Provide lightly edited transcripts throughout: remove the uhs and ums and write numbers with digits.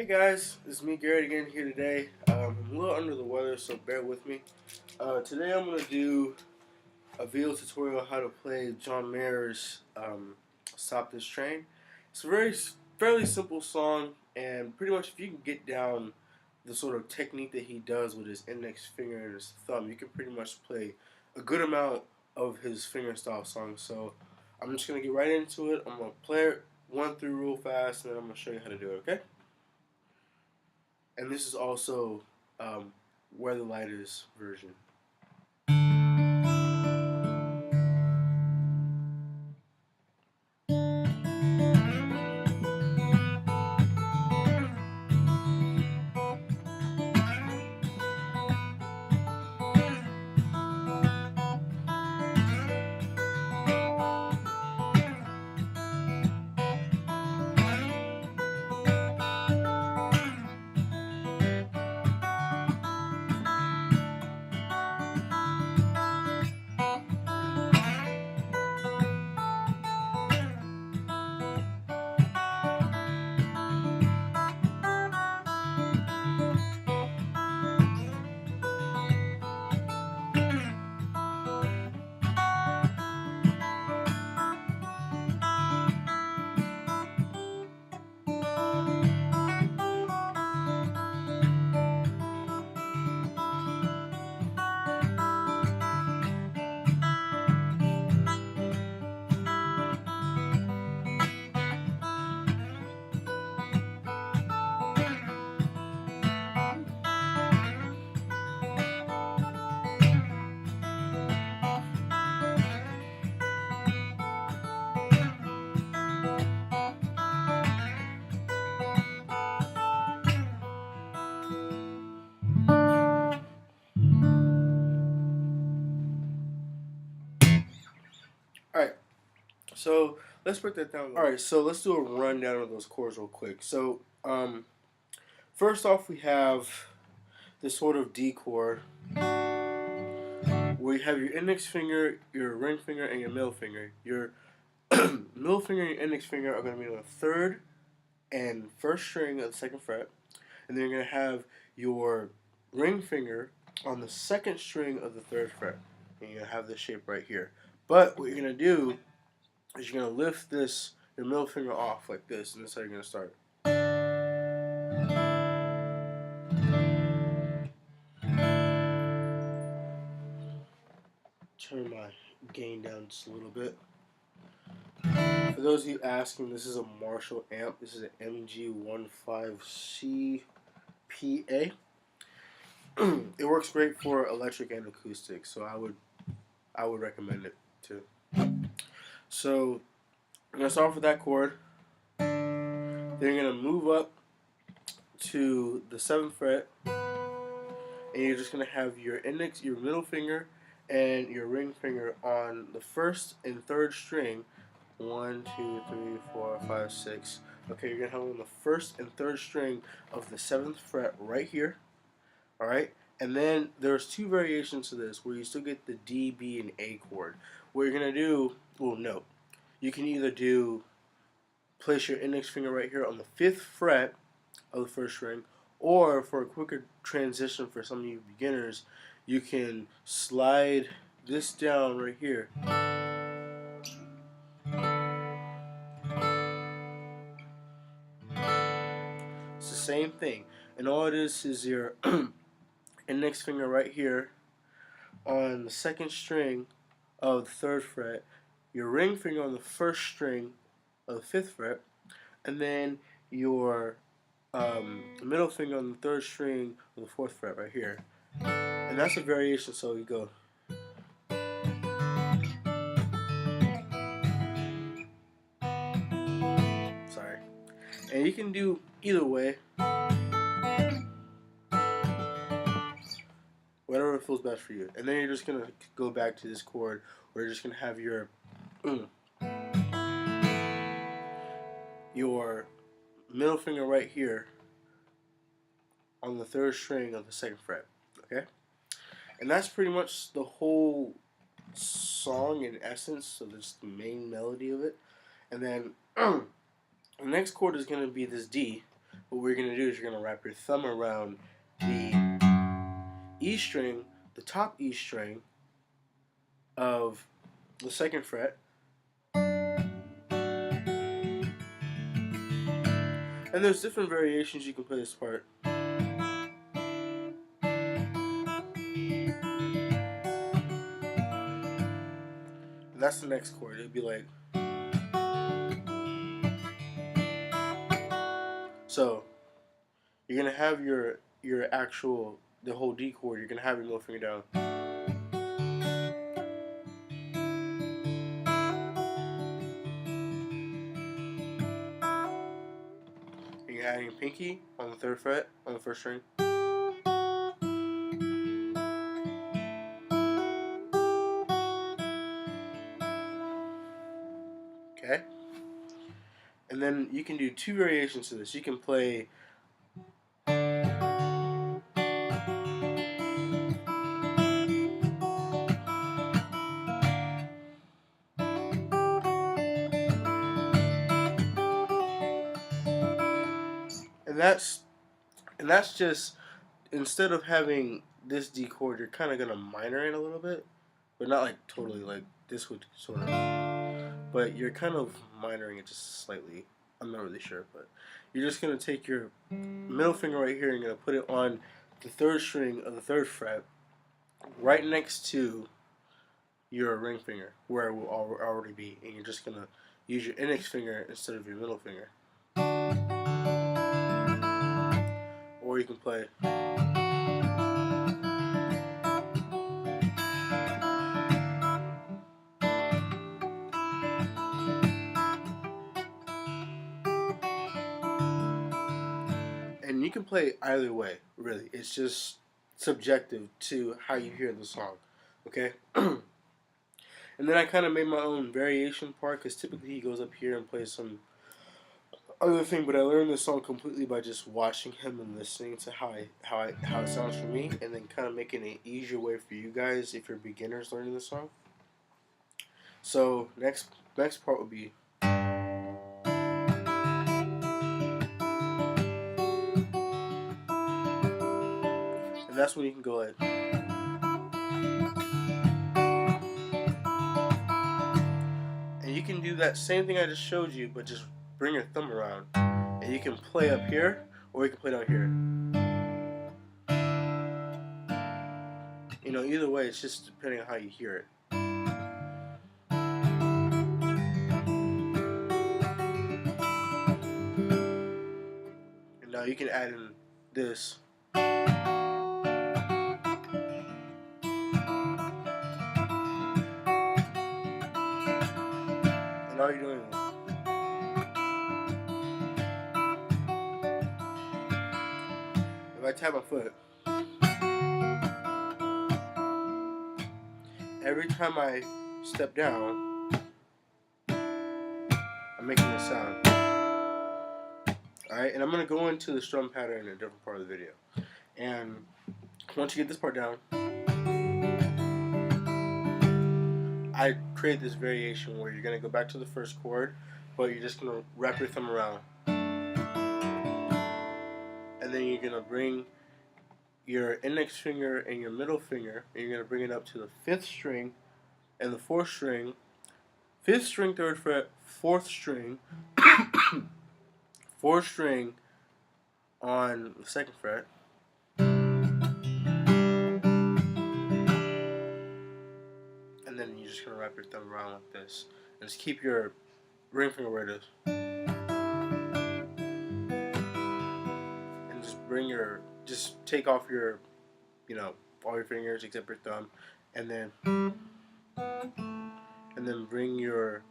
Guys, it's me Garrett again here today. I'm a little under the weather, so bear with me. Today I'm going to do a video tutorial on how to play John Mayer's Stop This Train. It's a fairly simple song, and pretty much if you can get down the sort of technique that he does with his index finger and his thumb, you can pretty much play a good amount of his fingerstyle songs. So I'm just going to get right into it. I'm going to play it one through real fast, and then I'm going to show you how to do it, okay? And this is also Where the Light Is version. Alright, so let's break that down. Alright, so let's do a rundown of those chords real quick. So, first off, we have this sort of D chord where you have your index finger, your ring finger, and your middle finger. Your middle finger and your index finger are going to be on the third and first string of the second fret, and then you're going to have your ring finger on the second string of the third fret, and you're going to have this shape right here. But what you're going to do is you're going to lift your middle finger off like this, and this is how you're going to start. Turn my gain down just a little bit. For those of you asking, this is a Marshall amp. This is an MG15CPA. It works great for electric and acoustic, so I would recommend it too. So I'm gonna start off with that chord. Then you're gonna move up to the 7th fret, and you're just gonna have your middle finger, and your ring finger on the first and third string. 1, 2, 3, 4, 5, 6. Okay, you're gonna have on the first and third string of the 7th fret right here. All right, and then there's two variations to this where you still get the D, B, and A chord. What you're gonna do, well, no, you can either place your index finger right here on the 5th fret of the first string, or for a quicker transition for some of you beginners, you can slide this down right here. It's the same thing, and all it is your index finger right here on the second string of the 3rd fret, your ring finger on the first string of the 5th fret, and then your middle finger on the 3rd string of the 4th fret right here. And that's a variation, so you go. Sorry. And you can do either way. Whatever feels best for you. And then you're just going to go back to this chord where you're just going to have your middle finger right here on the 3rd string of the 2nd fret. Okay? And that's pretty much the whole song in essence, so that's the main melody of it. And then the next chord is going to be this D, what we're going to do is you're going to wrap your thumb around the E string, the top E string of the 2nd fret, and there's different variations you can play this part. And that's the next chord. It'd be like, so you're gonna have your actual, the whole D chord. You're gonna have your middle finger down, and you're adding your pinky on the 3rd fret on the 1st string. Okay, and then you can do 2 variations to this. You can play and that's just, instead of having this D chord, you're kind of gonna minor it a little bit, but not like totally, like this would sort of, but you're kind of minoring it just slightly. I'm not really sure, but you're just gonna take your middle finger right here and you're gonna put it on the 3rd string of the 3rd fret, right next to your ring finger, where it will already be, and you're just gonna use your index finger instead of your middle finger. Or you can play. And you can play either way, really. It's just subjective to how you hear the song, okay? And then I kind of made my own variation part, because typically he goes up here and plays some other thing, but I learned this song completely by just watching him and listening to how it sounds for me, and then kind of making an easier way for you guys if you're beginners learning the song. So next part would be, and that's when you can go like, and you can do that same thing I just showed you, but just bring your thumb around, and you can play up here or you can play down here. You know, either way, it's just depending on how you hear it. And now you can add in this. And all you're doing is, if I tap my foot, every time I step down, I'm making a sound. Alright, and I'm going to go into the strum pattern in a different part of the video. And once you get this part down, I create this variation where you're going to go back to the 1st chord, but you're just going to wrap your thumb around. And then you're going to bring your index finger and your middle finger, and you're going to bring it up to the 5th string and the 4th string, 5th string, 3rd fret, 4th string, 4th string on the 2nd fret, and then you're just going to wrap your thumb around like this, and just keep your ring finger where it is, and just take off your, all your fingers except your thumb, and then bring your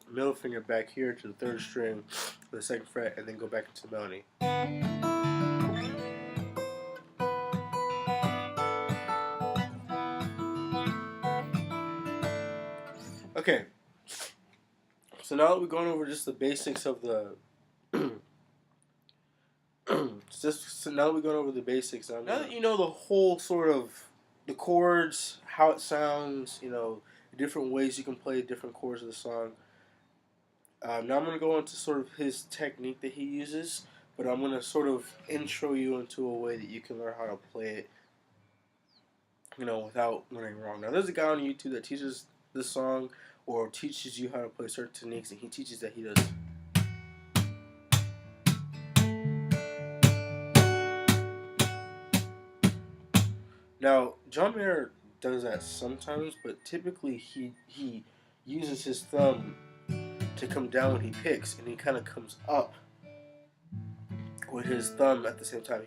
middle finger back here to the 3rd string, the 2nd fret, and then go back into the melody. Okay, so now that we've gone over just the basics of the now that we've gone over the basics, now that you know the whole sort of the chords, how it sounds, different ways you can play different chords of the song. Now I'm going to go into sort of his technique that he uses but I'm gonna sort of intro you into a way that you can learn how to play it, without learning wrong. Now, there's a guy on YouTube that teaches this song or teaches you how to play certain techniques, and he teaches that he does. Now, John Mayer does that sometimes, but typically he uses his thumb to come down when he picks, and he kind of comes up with his thumb at the same time.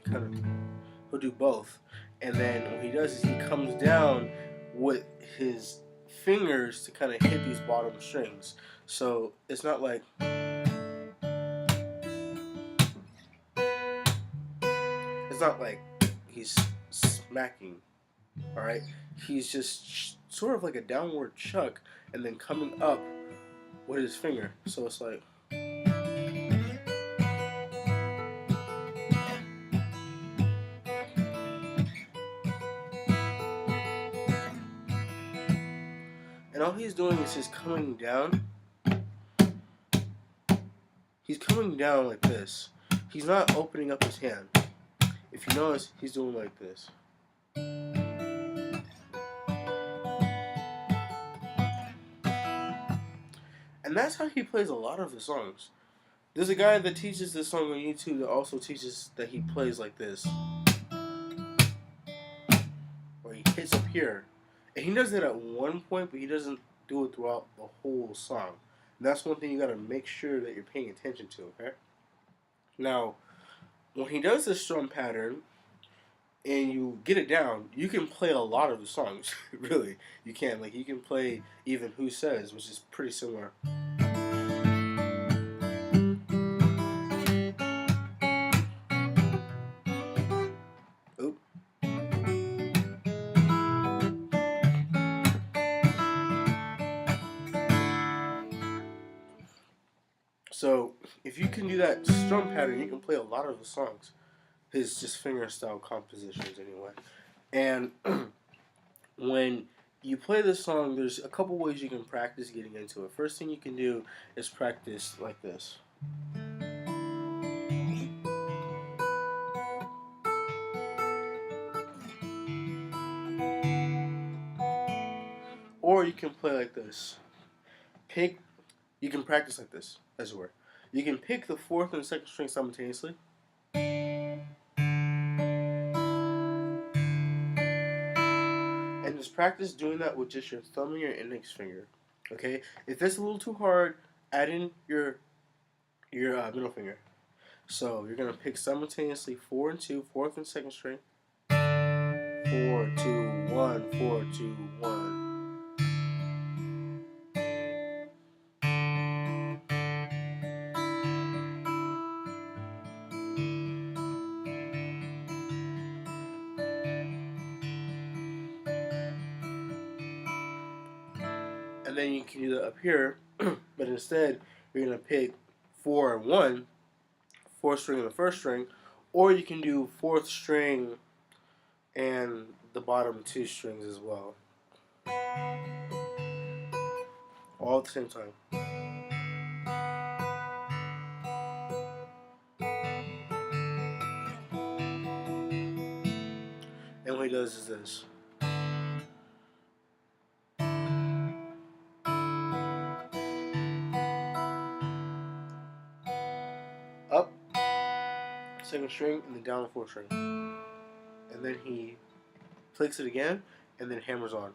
He'll do both, and then what he does is he comes down with his fingers to kind of hit these bottom strings. So it's not like he's smacking. All right, he's just sort of like a downward chuck, and then coming up with his finger. So it's like. And all he's doing is just coming down. He's coming down like this. He's not opening up his hand. If you notice, he's doing like this. And that's how he plays a lot of his songs. There's a guy that teaches this song on YouTube that also teaches that he plays like this. Where he hits up here. And he does it at one point, but he doesn't do it throughout the whole song. And that's one thing you gotta make sure that you're paying attention to, okay? Now, when he does this strum pattern, and you get it down, you can play a lot of the songs. Really, you can. Like, you can play even Who Says, which is pretty similar. Oop. So, if you can do that strum pattern, you can play a lot of the songs. His just fingerstyle compositions, anyway. And when you play this song, there's a couple ways you can practice getting into it. First thing you can do is practice like this. Or you can play like this. You can practice like this, as it were. You can pick the fourth and second string simultaneously. And just practice doing that with just your thumb and your index finger. Okay? If it's a little too hard, add in your middle finger. So you're gonna pick simultaneously 4 and 2, fourth and second string. 4, 2, 1, 4, 2, 1. And then you can do that up here, but instead you're gonna pick 4 and 1, fourth string and the first string, or you can do fourth string and the bottom 2 strings as well, all at the same time. And what he does is this. Up, second string, and then down the fourth string. And then he clicks it again, and then hammers on.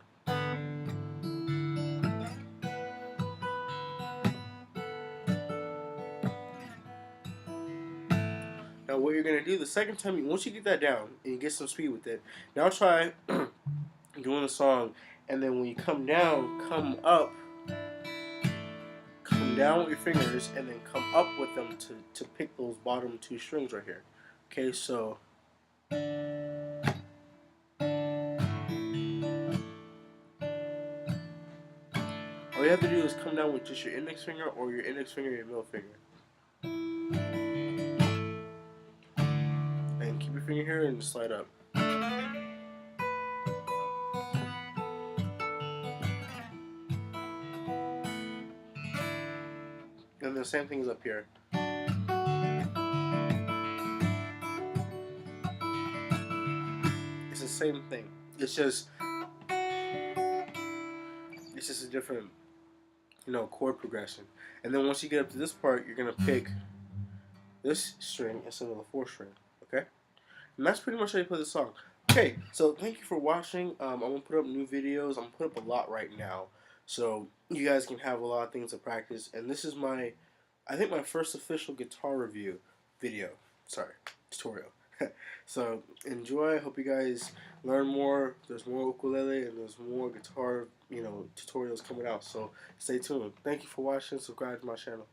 Now what you're going to do the second time, once you get that down, and you get some speed with it, now try doing the song, and then when you come down, come up, come down with your fingers, and then come up with them to pick those bottom 2 strings right here. Okay, so all you have to do is come down with just your index finger or your index finger and your middle finger. And keep your finger here and slide up. And the same thing is up here. same thing. It's just a different, chord progression. And then once you get up to this part, you're gonna pick this string instead of the fourth string. Okay, and that's pretty much how you play the song. Okay, so thank you for watching. I'm gonna put up new videos. I'm gonna put up a lot right now, so you guys can have a lot of things to practice. And this is I think my first official guitar review video. Sorry, tutorial. So enjoy. I hope you guys learn more. There's more ukulele and there's more guitar, tutorials coming out. So stay tuned. Thank you for watching. Subscribe to my channel.